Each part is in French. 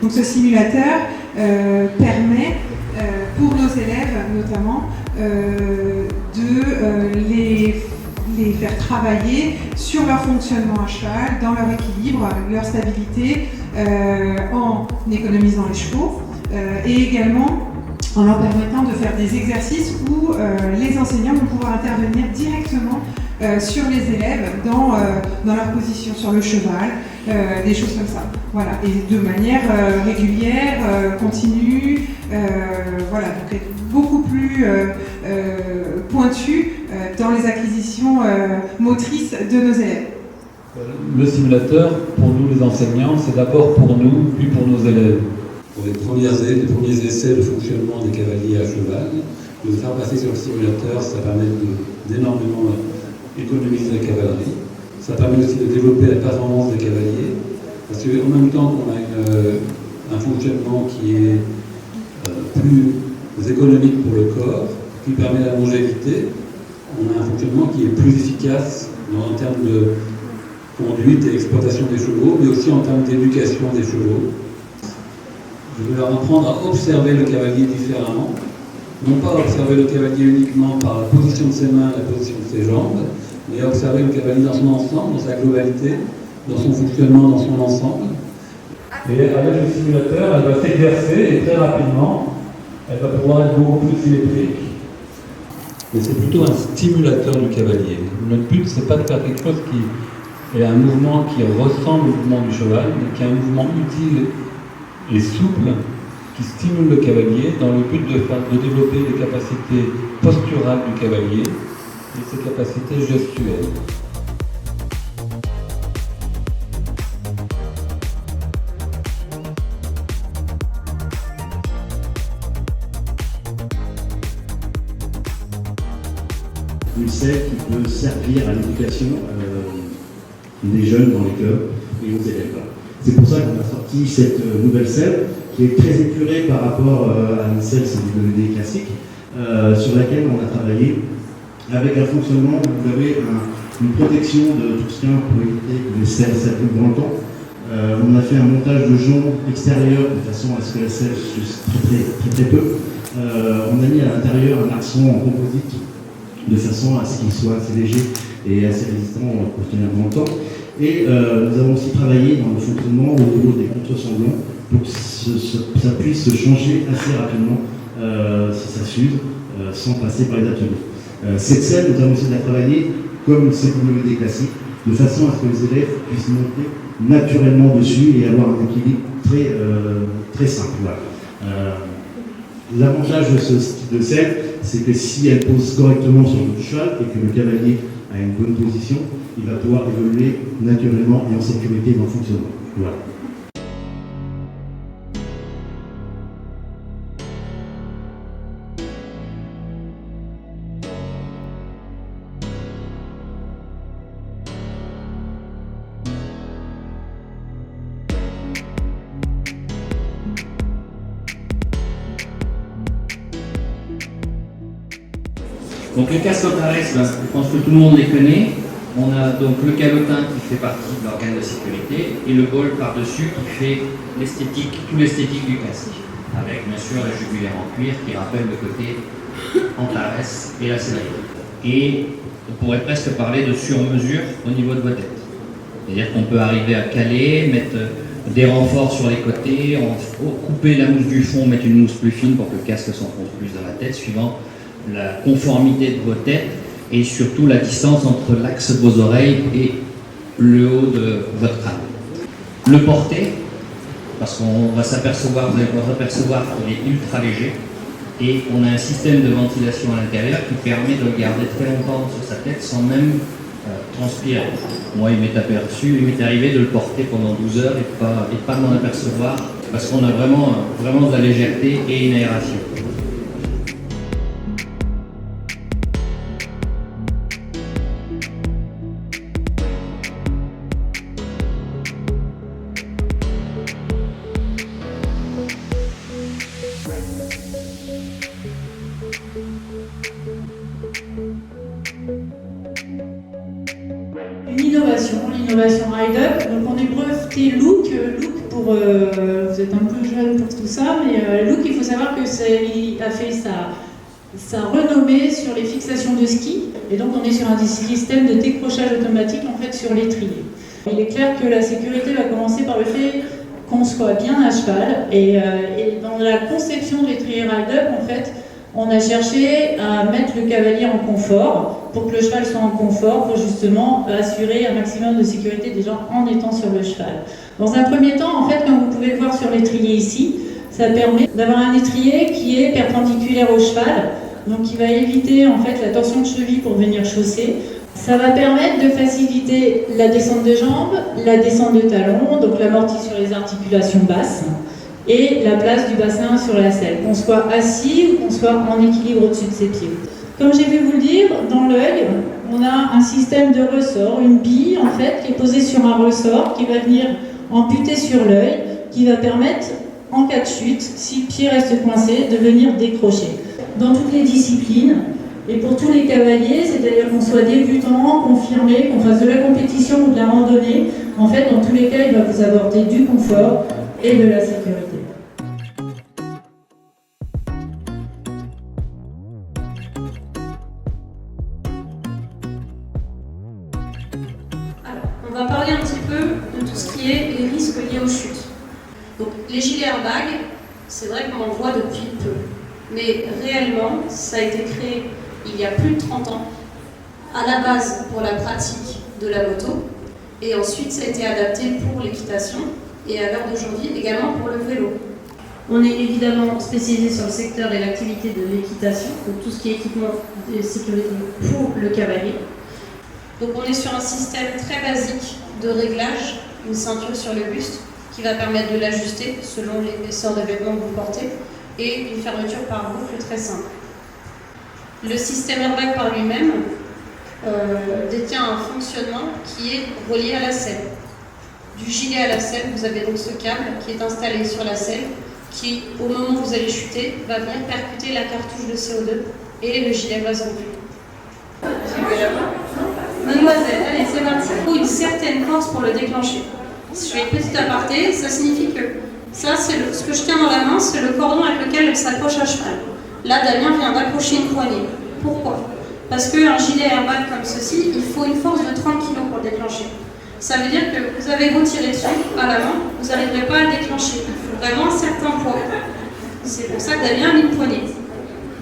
Donc ce simulateur permet pour nos élèves notamment de les faire travailler sur leur fonctionnement à cheval, dans leur équilibre, leur stabilité, en économisant les chevaux et également en leur permettant de faire des exercices où les enseignants vont pouvoir intervenir directement sur les élèves dans leur position sur le cheval, des choses comme ça. Voilà, et de manière régulière, continue, voilà, donc être beaucoup plus pointu dans les acquisitions motrices de nos élèves. Le simulateur, pour nous les enseignants, c'est d'abord pour nous, puis pour nos élèves. Pour les premiers essais de fonctionnement des cavaliers à cheval, de faire passer sur le simulateur, ça permet d'énormément économiser la cavalerie. Ça permet aussi de développer la performance des cavaliers, parce qu'en même temps qu'on a un fonctionnement qui est plus économique pour le corps, qui permet la longévité, on a un fonctionnement qui est plus efficace en termes de conduite et exploitation des chevaux, mais aussi en termes d'éducation des chevaux. Je vais leur apprendre à observer le cavalier différemment, non pas observer le cavalier uniquement par la position de ses mains et la position de ses jambes, mais observer le cavalier dans son ensemble, dans sa globalité, dans son fonctionnement, dans son ensemble. Et avec le simulateur, elle va s'exercer et très rapidement, elle va pouvoir être beaucoup plus symétrique. Mais c'est plutôt un stimulateur du cavalier. Notre but, c'est pas de faire quelque chose qui est un mouvement qui ressemble au mouvement du cheval, mais qui est un mouvement utile et souple qui stimule le cavalier dans le but de développer les capacités posturales du cavalier et ses capacités gestuelles. Une selle qui peut servir à l'éducation des jeunes dans les clubs et aux élèves. C'est pour ça qu'on a sorti cette nouvelle selle qui est très épurée par rapport à une selle CWD classique, sur laquelle on a travaillé avec un fonctionnement où vous avez une protection de tout ce qui est pour éviter que les selles s'abîment dans le temps. On a fait un montage de jonc extérieur de façon à ce que la selle s'use très peu. On a mis à l'intérieur un arçon en composite de façon à ce qu'il soit assez léger et assez résistant pour tenir dans le temps. Et nous avons aussi travaillé dans le fonctionnement au niveau des contre-sanglants pour que ça puisse changer assez rapidement si ça s'use sans passer par les ateliers. Cette selle, nous avons essayé de la travailler comme c'est pour le CWD classique, de façon à ce que les élèves puissent monter naturellement dessus et avoir un équilibre très simple. Voilà. L'avantage de ce type de selle, c'est que si elle pose correctement sur le cheval et que le cavalier a une bonne position, il va pouvoir évoluer naturellement et en sécurité dans le fonctionnement. Voilà. Donc le casque Otares, je pense que tout le monde les connaît. On a donc le calotin qui fait partie de l'organe de sécurité et le bol par-dessus qui fait l'esthétique, tout l'esthétique du casque. Avec bien sûr la jugulaire en cuir qui rappelle le côté Antares et la sellerie. Et on pourrait presque parler de sur-mesure au niveau de votre tête. C'est-à-dire qu'on peut arriver à caler, mettre des renforts sur les côtés, couper la mousse du fond, mettre une mousse plus fine pour que le casque s'enfonce plus dans la tête, suivant la conformité de vos têtes et surtout la distance entre l'axe de vos oreilles et le haut de votre crâne. Le porter, parce qu'on va s'apercevoir, vous allez pouvoir s'apercevoir qu'il est ultra léger et on a un système de ventilation à l'intérieur qui permet de le garder très longtemps sur sa tête sans même transpirer. Moi, il m'est arrivé de le porter pendant 12 heures et pas m'en apercevoir parce qu'on a vraiment de la légèreté et une aération. L'innovation Ride Up. Donc on est breveté Look vous êtes un peu jeune pour tout ça, mais Look, il faut savoir que il a fait sa renommée sur les fixations de ski, et donc on est sur un système de décrochage automatique en fait sur l'étrier. Il est clair que la sécurité va commencer par le fait qu'on soit bien à cheval, et dans la conception de l'étrier ride-up, en fait, on a cherché à mettre le cavalier en confort, pour que le cheval soit en confort, pour justement assurer un maximum de sécurité des gens en étant sur le cheval. Dans un premier temps, en fait, comme vous pouvez le voir sur l'étrier ici, ça permet d'avoir un étrier qui est perpendiculaire au cheval, donc qui va éviter en fait la torsion de cheville pour venir chausser. Ça va permettre de faciliter la descente de jambes, la descente de talons, donc l'amorti sur les articulations basses, et la place du bassin sur la selle, qu'on soit assis ou qu'on soit en équilibre au-dessus de ses pieds. Comme j'ai pu vous le dire, dans l'œil, on a un système de ressort, une bille en fait, qui est posée sur un ressort, qui va venir amputer sur l'œil, qui va permettre, en cas de chute, si le pied reste coincé, de venir décrocher. Dans toutes les disciplines, et pour tous les cavaliers, c'est-à-dire qu'on soit débutant, confirmé, qu'on fasse de la compétition ou de la randonnée, en fait, dans tous les cas, il va vous apporter du confort et de la sécurité. Alors, on va parler un petit peu de tout ce qui est les risques liés aux chutes. Donc, les gilets airbags, c'est vrai qu'on en voit depuis peu. Mais réellement, ça a été créé il y a plus de 30 ans, à la base pour la pratique de la moto, et ensuite ça a été adapté pour l'équitation, et à l'heure d'aujourd'hui également pour le vélo. On est évidemment spécialisé sur le secteur et l'activité de l'équitation, donc tout ce qui est équipement de sécurité pour le cavalier. Donc on est sur un système très basique de réglage, une ceinture sur le buste qui va permettre de l'ajuster selon l'épaisseur de vêtements que vous portez, et une fermeture par boucle très simple. Le système airbag par lui-même détient un fonctionnement qui est relié à la selle. Du gilet à la selle, vous avez donc ce câble qui est installé sur la selle, qui, au moment où vous allez chuter, va venir percuter la cartouche de CO2 et le gilet va se gonfler. Mademoiselle, allez, c'est parti. Il faut une certaine force pour le déclencher. Si je fais une petite aparté, ça signifie que ça, c'est ce que je tiens dans la main, c'est le cordon avec lequel elle s'accroche à cheval. Là, Damien vient d'accrocher une poignée. Pourquoi? Parce qu'un gilet airbag comme ceci, il faut une force de 30 kg pour le déclencher. Ça veut dire que vous avez beau tirer dessus à la main, vous n'arriverez pas à le déclencher. Il faut vraiment un certain poids. C'est pour ça que Damien a mis une poignée.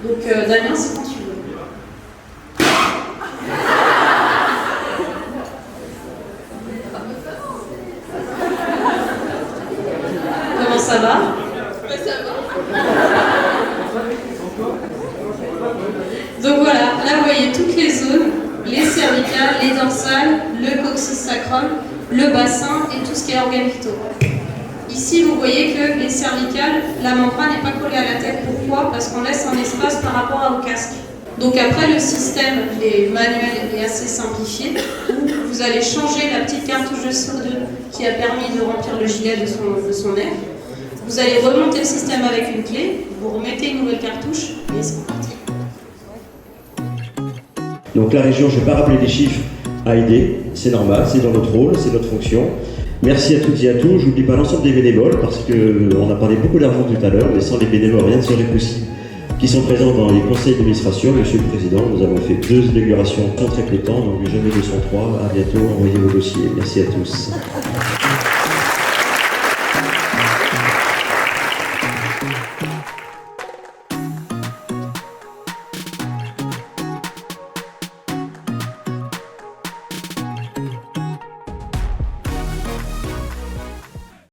Donc Damien, c'est quand tu veux. Comment ça va? Donc voilà, là vous voyez toutes les zones, les cervicales, les dorsales, le coccyx sacrum, le bassin et tout ce qui est organes vitaux. Ici vous voyez que les cervicales, la membrane n'est pas collée à la tête. Pourquoi? Parce qu'on laisse un espace par rapport au casque. Donc après le système est manuel et assez simplifié, où vous allez changer la petite cartouche de CO2 qui a permis de remplir le gilet de son air. Vous allez remonter le système avec une clé, vous remettez une nouvelle cartouche et c'est parti. Donc la région, je ne vais pas rappeler les chiffres, a aidé, c'est normal, c'est dans notre rôle, c'est notre fonction. Merci à toutes et à tous, je n'oublie pas l'ensemble des bénévoles parce qu'on a parlé beaucoup d'argent tout à l'heure, mais sans les bénévoles rien ne serait possible, qui sont présents dans les conseils d'administration. Monsieur le Président, nous avons fait 2 inaugurations très compétentes, donc jamais 203, à bientôt, envoyez vos dossiers. Merci à tous.